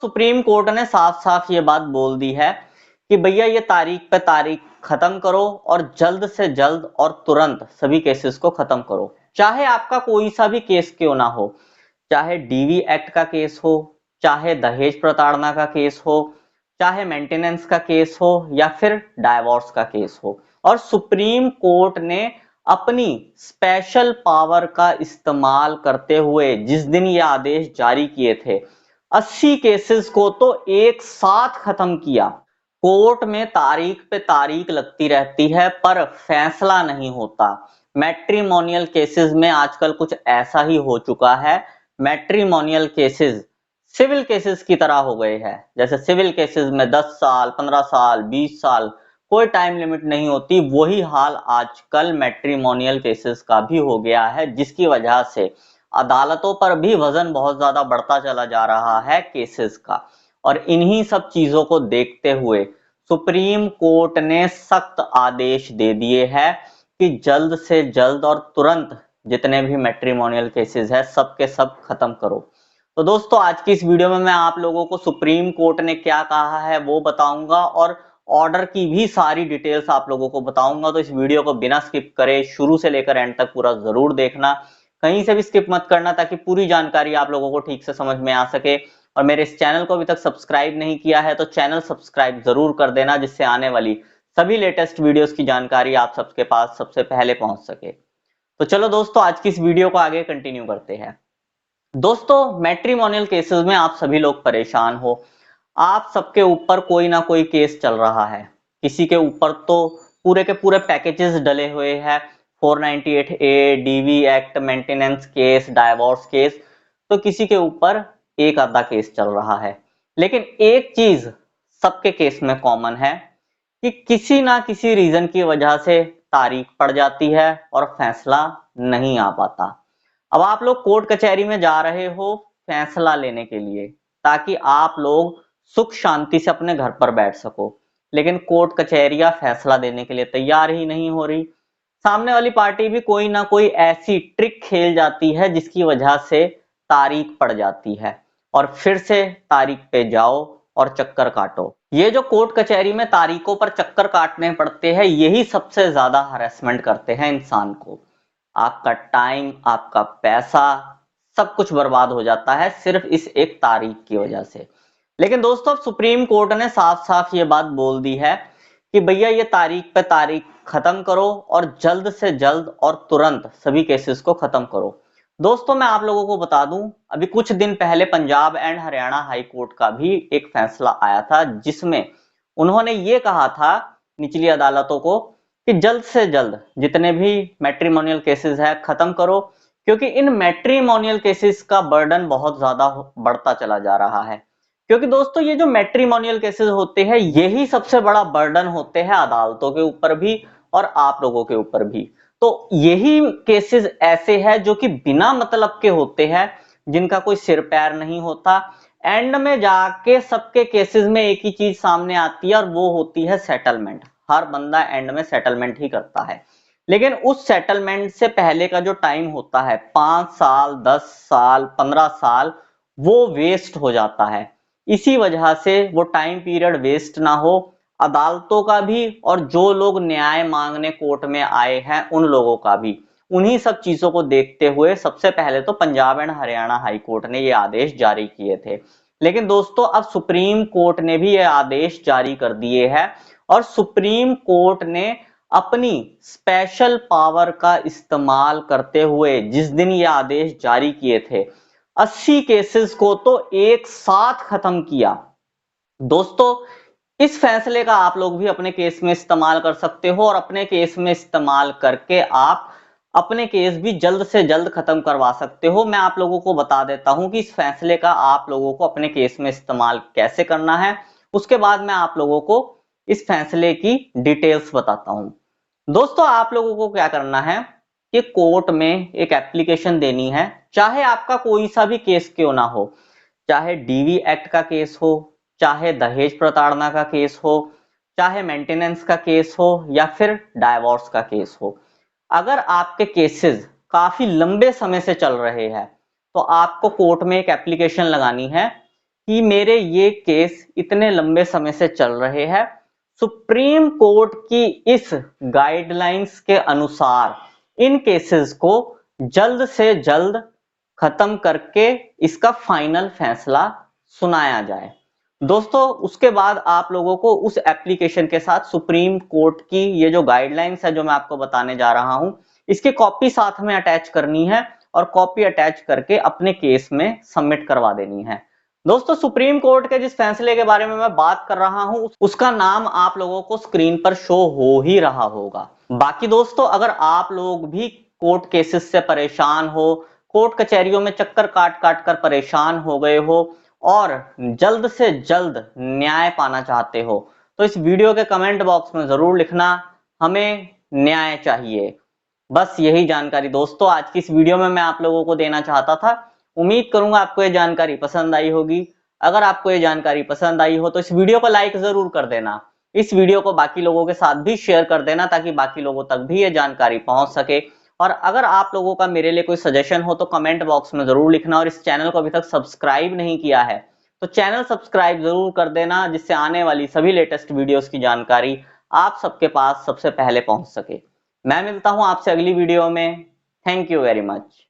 Supreme court ने साफ साफ ये बात बोल दी है कि भैया ये तारीख पे तारीख खत्म करो और जल्द से जल्द और तुरंत सभी केसेस को खत्म करो, चाहे आपका कोई सा भी केस क्यों ना हो। चाहे डीवी एक्ट का केस हो, चाहे दहेज प्रताड़ना का केस हो, चाहे मेंटेनेंस का केस हो या फिर डाइवोर्स का केस हो। और सुप्रीम कोर्ट ने अपनी स्पेशल पावर का इस्तेमाल करते हुए जिस दिन ये आदेश जारी किए थे, 80 केसेस को तो एक साथ खत्म किया। कोर्ट में तारीख पे तारीख लगती रहती है पर फैसला नहीं होता। मैट्रिमोनियल केसेस में आजकल कुछ ऐसा ही हो चुका है। मैट्रिमोनियल केसेस सिविल केसेस की तरह हो गए हैं। जैसे सिविल केसेस में 10 साल, 15 साल, 20 साल कोई टाइम लिमिट नहीं होती, वही हाल आजकल मैट्रिमोनियल केसेस का भी हो गया है, जिसकी वजह से अदालतों पर भी वजन बहुत ज्यादा बढ़ता चला जा रहा है केसेस का। और इन्हीं सब चीजों को देखते हुए सुप्रीम कोर्ट ने सख्त आदेश दे दिए हैं कि जल्द से जल्द और तुरंत जितने भी मैट्रिमोनियल केसेस है सबके सब खत्म करो। तो दोस्तों, आज की इस वीडियो में मैं आप लोगों को सुप्रीम कोर्ट ने क्या कहा है वो बताऊंगा और ऑर्डर की भी सारी डिटेल्स आप लोगों को बताऊंगा। तो इस वीडियो को बिना स्किप करे शुरू से लेकर एंड तक पूरा जरूर देखना, कहीं से भी स्किप मत करना, ताकि पूरी जानकारी आप लोगों को ठीक से समझ में आ सके। और मेरे इस चैनल को अभी तक सब्सक्राइब नहीं किया है तो चैनल सब्सक्राइब जरूर कर देना, जिससे आने वाली सभी लेटेस्ट वीडियोस की जानकारी आप सबके पास सबसे पहले पहुंच सके। तो चलो दोस्तों, आज की इस वीडियो को आगे कंटिन्यू करते हैं। दोस्तों, मैट्रिमोनियल केसेस में आप सभी लोग परेशान हो। आप सबके ऊपर कोई ना कोई केस चल रहा है। किसी के ऊपर तो पूरे के पूरे पैकेजेस डले हुए हैं, 498A, DV act, maintenance case, divorce case. तो किसी के ऊपर एक आधा केस चल रहा है। लेकिन एक चीज सबके केस में कॉमन है कि किसी ना किसी रीजन की वजह से तारीख पड़ जाती है और फैसला नहीं आ पाता। अब आप लोग कोर्ट कचहरी में जा रहे हो फैसला लेने के लिए, ताकि आप लोग सुख शांति से अपने घर पर बैठ सको। लेकिन कोर्ट कचहरियां फैसला देने के लिए तैयार ही नहीं हो रही। सामने वाली पार्टी भी कोई ना कोई ऐसी ट्रिक खेल जाती है जिसकी वजह से तारीख पड़ जाती है और फिर से तारीख पे जाओ और चक्कर काटो। ये जो कोर्ट कचहरी में तारीखों पर चक्कर काटने पड़ते हैं, यही सबसे ज्यादा हरेसमेंट करते हैं इंसान को। आपका टाइम, आपका पैसा, सब कुछ बर्बाद हो जाता है सिर्फ इस एक तारीख की वजह से। लेकिन दोस्तों, अब सुप्रीम कोर्ट ने साफ साफ ये बात बोल दी है कि भैया ये तारीख पे तारीख खत्म करो और जल्द से जल्द और तुरंत सभी केसेस को खत्म करो। दोस्तों, मैं आप लोगों को बता दूं, अभी कुछ दिन पहले Punjab and Haryana high court का भी एक फैसला आया था, जिसमें उन्होंने ये कहा था निचली अदालतों को कि जल्द से जल्द जितने भी मैट्रिमोनियल केसेस है खत्म करो, क्योंकि इन मैट्रिमोनियल केसेस का बर्डन बहुत ज्यादा बढ़ता चला जा रहा है। क्योंकि दोस्तों, ये जो मैट्रिमोनियल केसेस होते हैं यही सबसे बड़ा बर्डन होते हैं अदालतों के ऊपर भी और आप लोगों के ऊपर भी। तो यही केसेस ऐसे हैं जो कि बिना मतलब के होते हैं, जिनका कोई सिर पैर नहीं होता। एंड में जाके सबके केसेस में एक ही चीज सामने आती है और वो होती है सेटलमेंट। हर बंदा एंड में सेटलमेंट ही करता है। लेकिन उस सेटलमेंट से पहले का जो टाइम होता है, 5 साल, 10 साल, 15 साल, वो वेस्ट हो जाता है। इसी वजह से वो टाइम पीरियड वेस्ट ना हो, अदालतों का भी और जो लोग न्याय मांगने कोर्ट में आए हैं उन लोगों का भी। उन्हीं सब चीजों को देखते हुए सबसे पहले तो Punjab and Haryana high court ने ये आदेश जारी किए थे। लेकिन दोस्तों, अब सुप्रीम कोर्ट ने भी ये आदेश जारी कर दिए हैं और सुप्रीम कोर्ट ने अपनी स्पेशल पावर का इस्तेमाल करते हुए जिस दिन ये आदेश जारी किए थे, 80 केसेस को तो एक साथ खत्म किया। दोस्तों, इस फैसले का आप लोग भी अपने केस में इस्तेमाल कर सकते हो और अपने केस में इस्तेमाल करके आप अपने केस भी जल्द से जल्द खत्म करवा सकते हो। मैं आप लोगों को बता देता हूं कि इस फैसले का आप लोगों को अपने केस में इस्तेमाल कैसे करना है। उसके बाद मैं आप लोगों को इस फैसले की डिटेल्स बताता हूं। दोस्तों, आप लोगों को क्या करना है कि कोर्ट में एक एप्लीकेशन देनी है, चाहे आपका कोई सा भी केस क्यों ना हो। चाहे डीवी एक्ट का केस हो, चाहे दहेज प्रताड़ना का केस हो, चाहे मेंटेनेंस का केस हो या फिर डाइवोर्स का केस हो। अगर आपके केसेस काफी लंबे समय से चल रहे हैं तो आपको कोर्ट में एक एप्लीकेशन लगानी है कि मेरे ये केस इतने लंबे समय से चल रहे हैं, सुप्रीम कोर्ट की इस गाइडलाइंस के अनुसार इन केसेस को जल्द से जल्द खत्म करके इसका फाइनल फैसला सुनाया जाए। दोस्तों उसके बाद आप लोगों को उस एप्लीकेशन के साथ सुप्रीम कोर्ट की ये जो गाइडलाइंस है जो मैं आपको बताने जा रहा हूं, इसकी कॉपी साथ में अटैच करनी है और कॉपी अटैच करके अपने केस में सबमिट करवा देनी है। दोस्तों सुप्रीम कोर्ट के जिस फैसले के बारे में मैं बात कर रहा हूं उसका नाम आप लोगों को स्क्रीन पर शो हो ही रहा होगा। बाकी दोस्तों अगर आप लोग भी कोर्ट केसेस से परेशान हो, कोर्ट कचहरियों में चक्कर काट काट कर परेशान हो गए हो और जल्द से जल्द न्याय पाना चाहते हो, तो इस वीडियो के कमेंट बॉक्स में जरूर लिखना हमें न्याय चाहिए। बस यही जानकारी दोस्तों आज की इस वीडियो में मैं आप लोगों को देना चाहता था। उम्मीद करूंगा आपको ये जानकारी पसंद आई होगी। अगर आपको ये जानकारी पसंद आई हो तो इस वीडियो को लाइक जरूर कर देना। इस वीडियो को बाकी लोगों के साथ भी शेयर कर देना ताकि बाकी लोगों तक भी ये जानकारी पहुंच सके। और अगर आप लोगों का मेरे लिए कोई सजेशन हो तो कमेंट बॉक्स में जरूर लिखना। और इस चैनल को अभी तक सब्सक्राइब नहीं किया है तो चैनल सब्सक्राइब जरूर कर देना, जिससे आने वाली सभी लेटेस्ट वीडियोस की जानकारी आप सबके पास सबसे पहले पहुंच सके। मैं मिलता हूं आपसे अगली वीडियो में। Thank you very much.